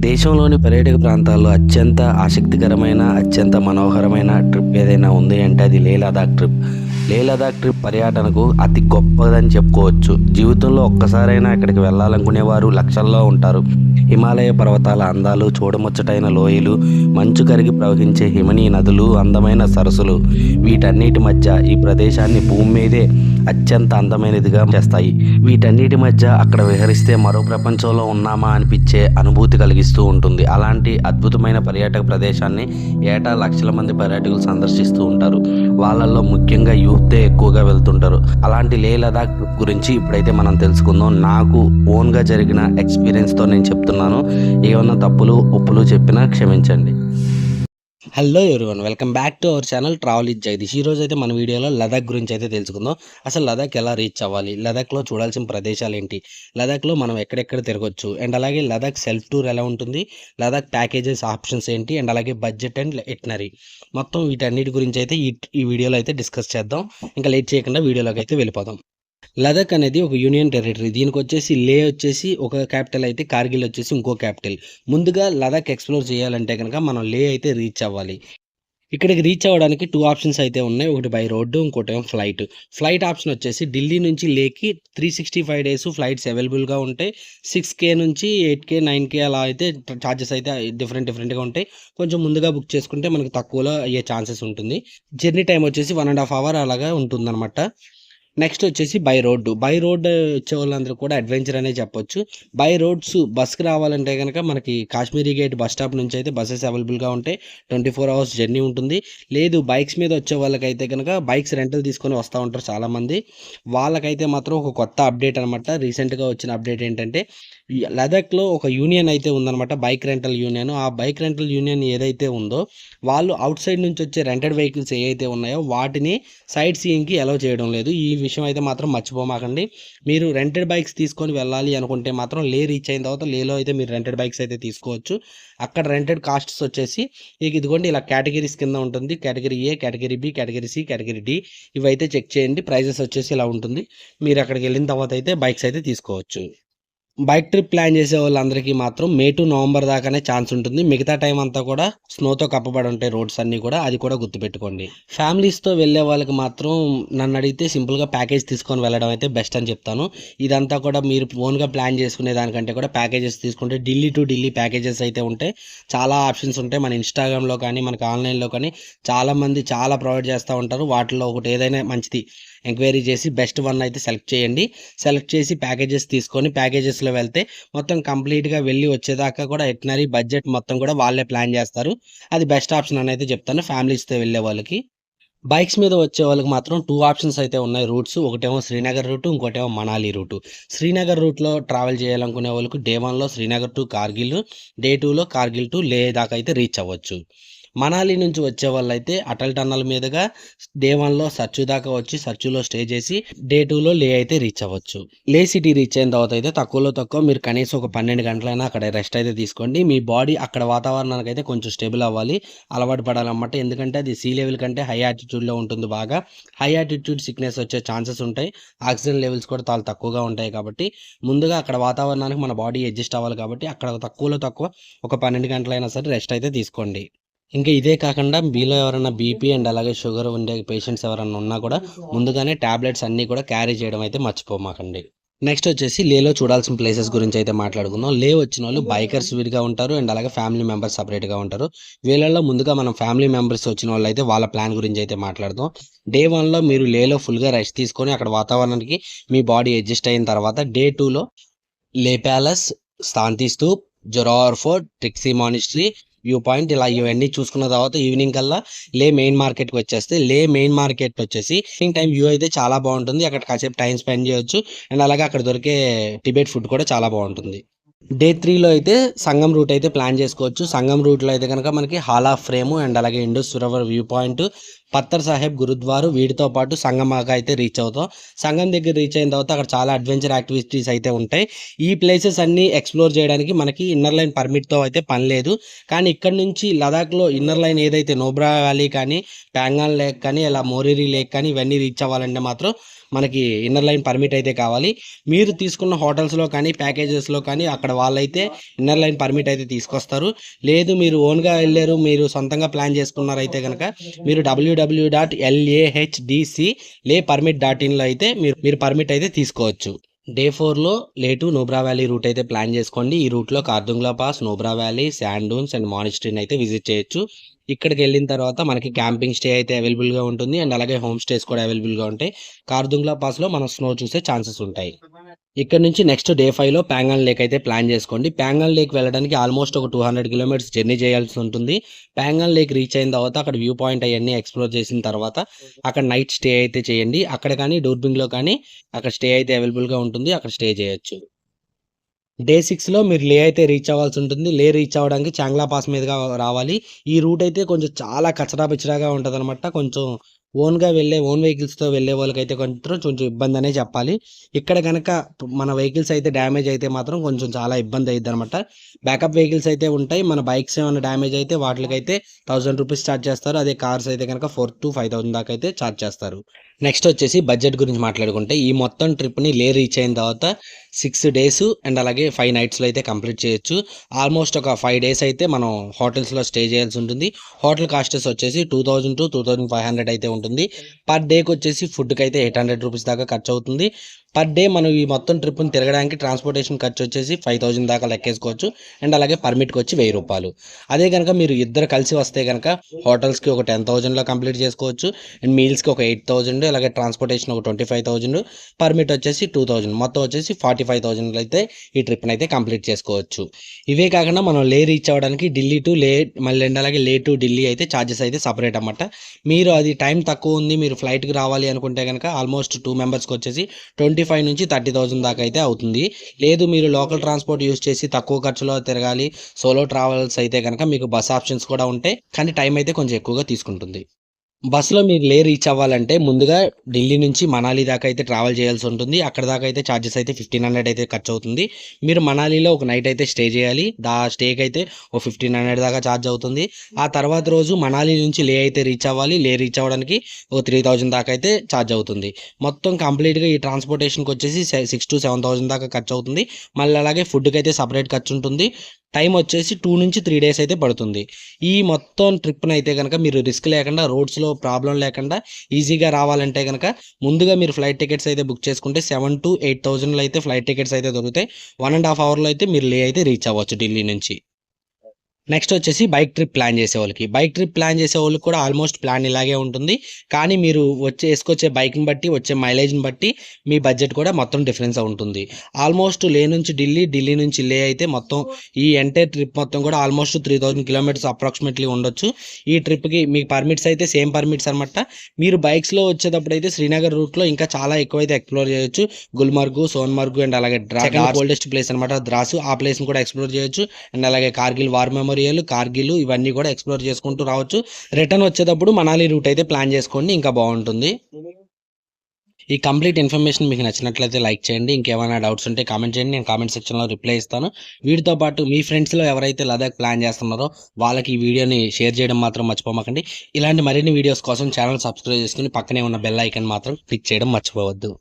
దేశంలోని పర్యాటక ప్రాంతాల్లో అత్యంత ఆసక్తికరమైన, అత్యంత మనోహరమైన ట్రిప్ ఏదైనా ఉంది అంటే అది లేహ్ లదాఖ్ ట్రిప్. లేహ్ లదాఖ్ ట్రిప్ పర్యాటనకు అతి గొప్పదని చెప్పుకోవచ్చు. జీవితంలో ఒక్కసారైనా ఇక్కడికి వెళ్ళాలనుకునేవారు లక్షల్లో ఉంటారు. హిమాలయ పర్వతాల అందాలు, చూడముచ్చటైన లోయలు, మంచు కరిగి ప్రవహించే హిమనీ నదులు, అందమైన సరస్సులు, వీటన్నిటి మధ్య ఈ ప్రదేశాన్ని భూమి మీదే అత్యంత అందమైనదిగా చేస్తాయి. వీటన్నిటి మధ్య అక్కడ విహరిస్తే మరో ప్రపంచంలో ఉన్నామా అనిపించే అనుభూతి కలిగిస్తూ ఉంటుంది. అలాంటి అద్భుతమైన పర్యాటక ప్రదేశాన్ని ఏటా లక్షల మంది పర్యాటకులు సందర్శిస్తూ ఉంటారు. వాళ్ళల్లో ముఖ్యంగా యూతే ఎక్కువగా వెళ్తుంటారు. అలాంటి లేహ్ లదాఖ్ ట్రిప్ గురించి ఇప్పుడైతే మనం తెలుసుకుందాం. నాకు ఓన్గా జరిగిన ఎక్స్పీరియన్స్తో నేను చెప్తున్నాను. ఏమన్నా తప్పులు ఒప్పులు చెప్పినా క్షమించండి. Hello everyone, welcome back to our channel travel with Jagadish. ఈరోజు అయితే మన వీడియోలో లదాఖ్ గురించి అయితే తెలుసుకుందాం. అసలు లదాఖ్ ఎలా రీచ్ అవ్వాలి, లదాఖ్లో చూడాల్సిన ప్రదేశాలు ఏంటి, లదాఖ్లో మనం ఎక్కడెక్కడ తిరగొచ్చు, అండ్ అలాగే లదాఖ్ సెల్ఫ్ టూర్ ఎలా ఉంటుంది, లదాఖ్ ప్యాకేజెస్ ఆప్షన్స్ ఏంటి, అండ్ అలాగే బడ్జెట్ అండ్ ఎటనరీ, మొత్తం వీటన్నిటి గురించి అయితే ఈ వీడియోలో అయితే డిస్కస్ చేద్దాం. ఇంకా లేట్ చేయకుండా వీడియోలోకి అయితే వెళ్ళిపోదాం. లదాఖ్ అనేది ఒక యూనియన్ టెరిటరీ. దీనికి వచ్చేసి లే వచ్చేసి ఒక క్యాపిటల్ అయితే, కార్గిల్ వచ్చేసి ఇంకో క్యాపిటల్. ముందుగా లదాఖ్ ఎక్స్ప్లోర్ చేయాలంటే కనుక మనం లే అయితే రీచ్ అవ్వాలి. ఇక్కడికి రీచ్ అవ్వడానికి 2 ఆప్షన్స్ అయితే ఉన్నాయి. ఒకటి బై రోడ్డు, ఇంకోటేమో ఫ్లైట్. ఫ్లైట్ ఆప్షన్ వచ్చేసి ఢిల్లీ నుంచి లేకి 365 డేస్ ఫ్లైట్స్ అవైలబుల్గా ఉంటాయి. 6K నుంచి 8K 9K అలా అయితే ఛార్జెస్ అయితే డిఫరెంట్గా ఉంటాయి. కొంచెం ముందుగా బుక్ చేసుకుంటే మనకు తక్కువలో అయ్యే ఛాన్సెస్ ఉంటుంది. జర్నీ టైం వచ్చేసి 1.5 hour అలాగా ఉంటుందన్నమాట. నెక్స్ట్ వచ్చేసి బై రోడ్డు. బై రోడ్ వచ్చే వాళ్ళందరూ కూడా అడ్వెంచర్ అనే చెప్పొచ్చు. బై రోడ్స్ బస్కి రావాలంటే కనుక మనకి కాశ్మీరీ గేట్ బస్ స్టాప్ నుంచి అయితే బస్సెస్ అవైలబుల్గా ఉంటాయి. 24 hours జర్నీ ఉంటుంది. లేదు బైక్స్ మీద వచ్చే వాళ్ళకైతే కనుక బైక్స్ రెంటల్ తీసుకొని వస్తూ ఉంటారు చాలామంది. వాళ్ళకైతే మాత్రం ఒక కొత్త అప్డేట్ అనమాట. రీసెంట్గా వచ్చిన అప్డేట్ ఏంటంటే లదాఖ్లో ఒక యూనియన్ అయితే ఉందన్నమాట, బైక్ రెంటల్ యూనియన్. ఆ బైక్ రెంటల్ యూనియన్ ఏదైతే ఉందో వాళ్ళు అవుట్ సైడ్ నుంచి వచ్చే రెంటెడ్ వెహికల్స్ ఏవైతే ఉన్నాయో వాటిని సైట్ సీయింగ్కి అలౌ చేయడం లేదు. ఈ విషయం అయితే మాత్రం మర్చిపోమాకండి. మీరు రెంటెడ్ బైక్స్ తీసుకొని వెళ్ళాలి అనుకుంటే మాత్రం లే రీచ్ అయిన తర్వాత లేలో అయితే మీరు రెంటెడ్ బైక్స్ అయితే తీసుకోవచ్చు. అక్కడ రెంటెడ్ కాస్ట్స్ వచ్చేసి ఇదిగోండి ఇలా కేటగిరీస్ కింద ఉంటుంది. Category A, category B, category C, category D, ఇవైతే చెక్ చేయండి. ప్రైజెస్ వచ్చేసి ఇలా ఉంటుంది. మీరు అక్కడికి వెళ్ళిన తర్వాత అయితే బైక్స్ అయితే తీసుకోవచ్చు. బైక్ ట్రిప్ ప్లాన్ చేసే వాళ్ళందరికీ మాత్రం మే టు నవంబర్ దాకానే ఛాన్స్ ఉంటుంది. మిగతా టైం అంతా కూడా స్నోతో కప్పబడి ఉంటాయి రోడ్స్ అన్నీ కూడా, అది కూడా గుర్తుపెట్టుకోండి. ఫ్యామిలీస్తో వెళ్ళే వాళ్ళకి మాత్రం నన్ను అడిగితే సింపుల్గా ప్యాకేజ్ తీసుకొని వెళ్ళడం అయితే బెస్ట్ అని చెప్తాను. ఇదంతా కూడా మీరు ఓన్గా ప్లాన్ చేసుకునే దానికంటే కూడా ప్యాకేజెస్ తీసుకుంటే ఢిల్లీ టు ఢిల్లీ ప్యాకేజెస్ అయితే ఉంటాయి. చాలా ఆప్షన్స్ ఉంటాయి. మన ఇన్స్టాగ్రామ్లో కానీ మనకి ఆన్లైన్లో కానీ చాలామంది చాలా ప్రొవైడ్ చేస్తూ ఉంటారు. వాటిలో ఒకటి ఏదైనా మంచిది ఎంక్వైరీ చేసి బెస్ట్ వన్ అయితే సెలెక్ట్ చేయండి. సెలెక్ట్ చేసి ప్యాకేజెస్ తీసుకొని ప్యాకేజెస్లో వెళ్తే మొత్తం కంప్లీట్గా వెళ్ళి వచ్చేదాకా కూడా ఎటనరీ బడ్జెట్ మొత్తం కూడా వాళ్ళే ప్లాన్ చేస్తారు. అది బెస్ట్ ఆప్షన్ అని అయితే చెప్తాను ఫ్యామిలీస్తో వెళ్ళే వాళ్ళకి. బైక్స్ మీద వచ్చే వాళ్ళకి మాత్రం 2 ఆప్షన్స్ అయితే ఉన్నాయి రూట్స్. ఒకటేమో శ్రీనగర్ రూటు, ఇంకోటేమో మనాలి రూటు. శ్రీనగర్ రూట్లో ట్రావెల్ చేయాలనుకునే వాళ్ళకు డే 1లో శ్రీనగర్ టు కార్గిల్, డే 2లో కార్గిల్ టు లే దాకా అయితే రీచ్ అవ్వచ్చు. మనాలి నుంచి వచ్చే వాళ్ళు అయితే అటల్ టన్నల్ మీదుగా డే 1లో సర్చు దాకా వచ్చి సర్చులో స్టే చేసి డే 2లో లే అయితే రీచ్ అవ్వచ్చు. లే సిటీ రీచ్ అయిన తర్వాత అయితే తక్కువలో తక్కువ మీరు కనీసం ఒక 12 గంటలైనా అక్కడ రెస్ట్ అయితే తీసుకోండి. మీ బాడీ అక్కడ వాతావరణానికి అయితే కొంచెం స్టేబుల్ అవ్వాలి, అలవాటు పడాలన్నమాట. ఎందుకంటే అది సీ లెవెల్ కంటే హై ఆల్టిట్యూడ్లో ఉంటుంది. బాగా హై ఆల్టిట్యూడ్ సిక్నెస్ వచ్చే ఛాన్సెస్ ఉంటాయి. ఆక్సిజన్ లెవెల్స్ కూడా చాలా తక్కువగా ఉంటాయి. కాబట్టి ముందుగా అక్కడ వాతావరణానికి మన బాడీ అడ్జస్ట్ అవ్వాలి. కాబట్టి అక్కడ తక్కువలో తక్కువ ఒక 12 గంటలైనా సరే రెస్ట్ అయితే తీసుకోండి. ఇంకా ఇదే కాకుండా మీలో ఎవరైనా బీపీ అండ్ అలాగే షుగర్ ఉండే పేషెంట్స్ ఎవరైనా ఉన్నా కూడా ముందుగానే ట్యాబ్లెట్స్ అన్నీ కూడా క్యారీ చేయడం అయితే మర్చిపోమాకండి. నెక్స్ట్ వచ్చేసి లేలో చూడాల్సిన ప్లేసెస్ గురించి అయితే మాట్లాడుకుందాం. లే వచ్చిన వాళ్ళు బైకర్స్ విడిగా ఉంటారు అండ్ అలాగే ఫ్యామిలీ మెంబర్స్ సపరేట్గా ఉంటారు. వీళ్ళల్లో ముందుగా మనం ఫ్యామిలీ మెంబర్స్ వచ్చిన వాళ్ళు అయితే వాళ్ళ ప్లాన్ గురించి అయితే మాట్లాడదాం. డే 1లో మీరు లేలో ఫుల్గా రెస్ట్ తీసుకొని అక్కడ వాతావరణానికి మీ బాడీ అడ్జస్ట్ అయిన తర్వాత డే 2లో Leh palace, Shanti stupa, Zorawar fort, Thiksey monastery, view point, ఇలా ఇవన్నీ చూసుకున్న తర్వాత ఈవినింగ్ కల్లా లే మెయిన్ మార్కెట్కి వచ్చేస్తే లే మెయిన్ మార్కెట్ వచ్చేసి ఈవినింగ్ టైం వ్యూ అయితే చాలా బాగుంటుంది. అక్కడ కాసేపు టైం స్పెండ్ చేయొచ్చు అండ్ అలాగే అక్కడ దొరికే టిబెట్ ఫుడ్ కూడా చాలా బాగుంటుంది. డే 3లో అయితే సంగం రూట్ అయితే ప్లాన్ చేసుకోవచ్చు. సంగం రూట్లో అయితే కనుక మనకి హాల్ ఆఫ్ ఫ్రేమ్ అండ్ అలాగే Indus river view point, Pathar Sahib gurdwara వీటితో పాటు సంగమాగా అయితే రీచ్ అవుతాం. సంగం దగ్గర రీచ్ అయిన తర్వాత అక్కడ చాలా అడ్వెంచర్ యాక్టివిటీస్ అయితే ఉంటాయి. ఈ ప్లేసెస్ అన్నీ ఎక్స్ప్లోర్ చేయడానికి మనకి ఇన్నర్ లైన్ పర్మిట్తో అయితే పని లేదు. కానీ ఇక్కడ నుంచి లదాఖ్లో ఇన్నర్ లైన్ ఏదైతే నోబ్రా వ్యాలీ కానీ, ప్యాంగాంగ్ లేక్ కానీ, ఇలా మోరీరీ లేక్ కానీ ఇవన్నీ రీచ్ అవ్వాలంటే మాత్రం మనకి ఇన్నర్ లైన్ పర్మిట్ అయితే కావాలి. మీరు తీసుకున్న హోటల్స్లో కానీ, ప్యాకేజెస్లో కానీ అక్కడ వాళ్ళైతే ఇన్నర్ లైన్ పర్మిట్ అయితే తీసుకొస్తారు. లేదు మీరు ఓన్గా వెళ్ళారు, మీరు సొంతంగా ప్లాన్ చేసుకున్నారైతే కనుక మీరు www.lahdclaypermit.inలో అయితే మీరు పర్మిట్ అయితే తీసుకోవచ్చు. డే 4లో Leh to Nubra valley route అయితే ప్లాన్ చేసుకోండి. ఈ రూట్లో Khardungla pass, Nubra valley, sand dunes and మానిస్ట్రీని అయితే విజిట్ చేయొచ్చు. ఇక్కడికి వెళ్ళిన తర్వాత మనకి క్యాంపింగ్ స్టే అయితే అవైలబుల్గా ఉంటుంది అండ్ అలాగే హోమ్ స్టేస్ కూడా అవైలబుల్గా ఉంటాయి. కార్దుంగ్లా పాస్లో మనం స్నో చూసే ఛాన్సెస్ ఉంటాయి. ఇక్కడ నుంచి నెక్స్ట్ డే 5లో ప్యాంగాంగ్ లేక్ అయితే ప్లాన్ చేసుకోండి. ప్యాంగాంగ్ లేక్ వెళ్ళడానికి ఆల్మోస్ట్ ఒక 200 కిలోమీటర్స్ జర్నీ చేయాల్సి ఉంటుంది. ప్యాంగాంగ్ లేక్ రీచ్ అయిన తర్వాత అక్కడ వ్యూ పాయింట్ అవన్నీ ఎక్స్ప్లోర్ చేసిన తర్వాత అక్కడ నైట్ స్టే అయితే చేయండి. అక్కడ కానీ డూర్బింగ్లో కానీ అక్కడ స్టే అయితే అవైలబుల్గా ఉంటుంది, అక్కడ స్టే చేయొచ్చు. డే 6లో మీరు లే అయితే రీచ్ అవ్వాల్సి ఉంటుంది. లే రీచ్ అవ్వడానికి చాంగ్లా పాస్ మీదుగా రావాలి. ఈ రూట్ అయితే కొంచెం చాలా కచరా పిచ్చరాగా ఉంటుంది అనమాట. కొంచెం ఓన్ వెహికల్స్తో వెళ్ళే వాళ్ళకైతే కొంచెం ఇబ్బంది అనే చెప్పాలి. ఇక్కడ కనుక మన వెహికల్స్ అయితే డ్యామేజ్ అయితే మాత్రం కొంచెం చాలా ఇబ్బంది అయ్యిద్ది అనమాట. బ్యాకప్ వెహికల్స్ అయితే ఉంటాయి. మన బైక్స్ ఏమైనా డ్యామేజ్ అయితే వాటికైతే 1000 రూపీస్ ఛార్జ్ చేస్తారు. అదే కార్స్ అయితే కనుక 4,000 to 5,000 దాకా అయితే ఛార్జ్ చేస్తారు. నెక్స్ట్ వచ్చేసి బడ్జెట్ గురించి మాట్లాడుకుంటే ఈ మొత్తం ట్రిప్ని లే రీచ్ అయిన తర్వాత 6 days అండ్ అలాగే 5 nightsలో అయితే కంప్లీట్ చేయొచ్చు. ఆల్మోస్ట్ ఒక 5 days అయితే మనం హోటల్స్లో స్టే చేయాల్సి ఉంటుంది. హోటల్ కాస్టెస్ వచ్చేసి 2000 to 2500 అయితే ఉంటుంది. పర్ డేకి వచ్చేసి ఫుడ్కి అయితే 800 రూపీస్ దాకా ఖర్చు అవుతుంది. పర్ డే మనం ఈ మొత్తం ట్రిప్ని తిరగడానికి ట్రాన్స్పోర్టేషన్ ఖర్చు వచ్చేసి 5000 దాకా లెక్కేసుకోవచ్చు. అండ్ అలాగే పర్మిట్కి వచ్చి 1000 రూపాయలు. అదే కనుక మీరు ఇద్దరు కలిసి వస్తే కనుక హోటల్స్కి ఒక 10,000లో కంప్లీట్ చేసుకోవచ్చు. అండ్ మీల్స్కి ఒక 8,000, అలాగే ట్రాన్స్పోర్టేషన్ ఒక 25,000, పర్మిట్ వచ్చేసి 2,000, మొత్తం వచ్చేసి 45,000 అయితే ఈ ట్రిప్ని అయితే కంప్లీట్ చేసుకోవచ్చు. ఇవే కాకుండా మనం లే రీచ్ అవ్వడానికి ఢిల్లీ టు లే మళ్ళీ అండ్ అలాగే లే టు ఢిల్లీ అయితే ఛార్జెస్ అయితే సపరేట్ అన్నమాట. మీరు అది టైం తక్కువ ఉంది, మీరు ఫ్లైట్కి రావాలి అనుకుంటే కనుక ఆల్మోస్ట్ 2 మెంబర్స్కి వచ్చేసి 25 నుంచి 30,000 దాకా అయితే అవుతుంది. లేదు మీరు లోకల్ ట్రాన్స్పోర్ట్ యూస్ చేసి తక్కువ ఖర్చులో తిరగాలి, సోలో ట్రావెల్స్ అయితే కనుక మీకు బస్ ఆప్షన్స్ కూడా ఉంటాయి. కానీ టైం అయితే కొంచెం ఎక్కువగా తీసుకుంటుంది. బస్సులో మీరు లే రీచ్ అవ్వాలంటే ముందుగా ఢిల్లీ నుంచి మనాలి దాకా అయితే ట్రావెల్ చేయాల్సి ఉంటుంది. అక్కడ దాకా అయితే ఛార్జెస్ అయితే 1500 అయితే ఖర్చు అవుతుంది. మీరు మనాలిలో ఒక నైట్ అయితే స్టే చేయాలి. స్టేకి అయితే ఓ 1500 దాకా ఛార్జ్ అవుతుంది. ఆ తర్వాత రోజు మనాలి నుంచి లే అయితే రీచ్ అవ్వాలి. లే రీచ్ అవ్వడానికి ఓ 3000 దాకా అయితే ఛార్జ్ అవుతుంది. మొత్తం కంప్లీట్గా ఈ ట్రాన్స్పోర్టేషన్కి వచ్చేసి 6,000 to 7,000 దాకా ఖర్చు అవుతుంది. మళ్ళీ అలాగే ఫుడ్కి అయితే సపరేట్ ఖర్చు ఉంటుంది. టైం వచ్చేసి 2 నుంచి 3 days అయితే పడుతుంది. ఈ మొత్తం ట్రిప్ని అయితే కనుక మీరు రిస్క్ లేకుండా, రోడ్స్లో ప్రాబ్లం లేకుండా ఈజీగా రావాలంటే కనుక ముందుగా మీరు ఫ్లైట్ టికెట్స్ అయితే బుక్ చేసుకుంటే 7,000 to 8,000 అయితే ఫ్లైట్ టికెట్స్ అయితే దొరుకుతాయి. 1.5 hourలో అయితే మీరు లే అయితే రీచ్ అవ్వచ్చు ఢిల్లీ నుంచి. నెక్స్ట్ వచ్చేసి బైక్ ట్రిప్ ప్లాన్ చేసే వాళ్ళకి కూడా ఆల్మోస్ట్ ప్లాన్ ఇలాగే ఉంటుంది. కానీ మీరు వేసుకొచ్చే బైక్ని బట్టి, వచ్చే మైలేజ్ని బట్టి మీ బడ్జెట్ కూడా మొత్తం డిఫరెన్స్ ఉంటుంది. ఆల్మోస్ట్ లే నుంచి ఢిల్లీ నుంచి లే అయితే మొత్తం ఈ ఎంటైర్ ట్రిప్ మొత్తం కూడా ఆల్మోస్ట్ 3,000 కిలోమీటర్స్ అప్రాక్సిమేట్లీ ఉండొచ్చు. ఈ ట్రిప్కి మీకు పర్మిట్స్ అయితే సేమ్ పర్మిట్స్ అనమాట. మీరు బైక్స్లో వచ్చేటప్పుడు అయితే శ్రీనగర్ రూట్లో ఇంకా చాలా ఎక్కువైతే ఎక్స్ప్లోర్ చేయొచ్చు. గుల్మర్గు, సోన్మర్గు అండ్ అలాగే ఓల్డెస్ట్ ప్లేస్ అనమాట ద్రాసు, ఆ ప్లేస్ని కూడా ఎక్స్ప్లోర్ చేయొచ్చు. అండ్ అలాగే కార్గిల్ వార్ కార్గిల్ ఇవన్నీ కూడా ఎక్స్ప్లోర్ చేసుకుంటూ రావచ్చు. రిటర్న్ వచ్చేటప్పుడు మనాలి రూట్ అయితే ప్లాన్ చేసుకోండి, ఇంకా బాగుంటుంది. ఈ కంప్లీట్ ఇన్ఫర్మేషన్ మీకు నచ్చినట్లయితే లైక్ చేయండి. ఇంకేమైనా డౌట్స్ ఉంటే కామెంట్ చేయండి, నేను కామెంట్ సెక్షన్లో రిప్లై ఇస్తాను. వీటితో పాటు మీ ఫ్రెండ్స్లో ఎవరైతే లదాఖ్ ప్లాన్ చేస్తున్నారో వాళ్ళకి ఈ వీడియోని షేర్ చేయడం మాత్రం మర్చిపోమాకండి. ఇలాంటి మరిన్ని వీడియోస్ కోసం ఛానల్ సబ్స్క్రైబ్ చేసుకుని పక్కనే ఉన్న బెల్ ఐకాన్ మాత్రం క్లిక్ చేయడం మర్చిపోవద్దు.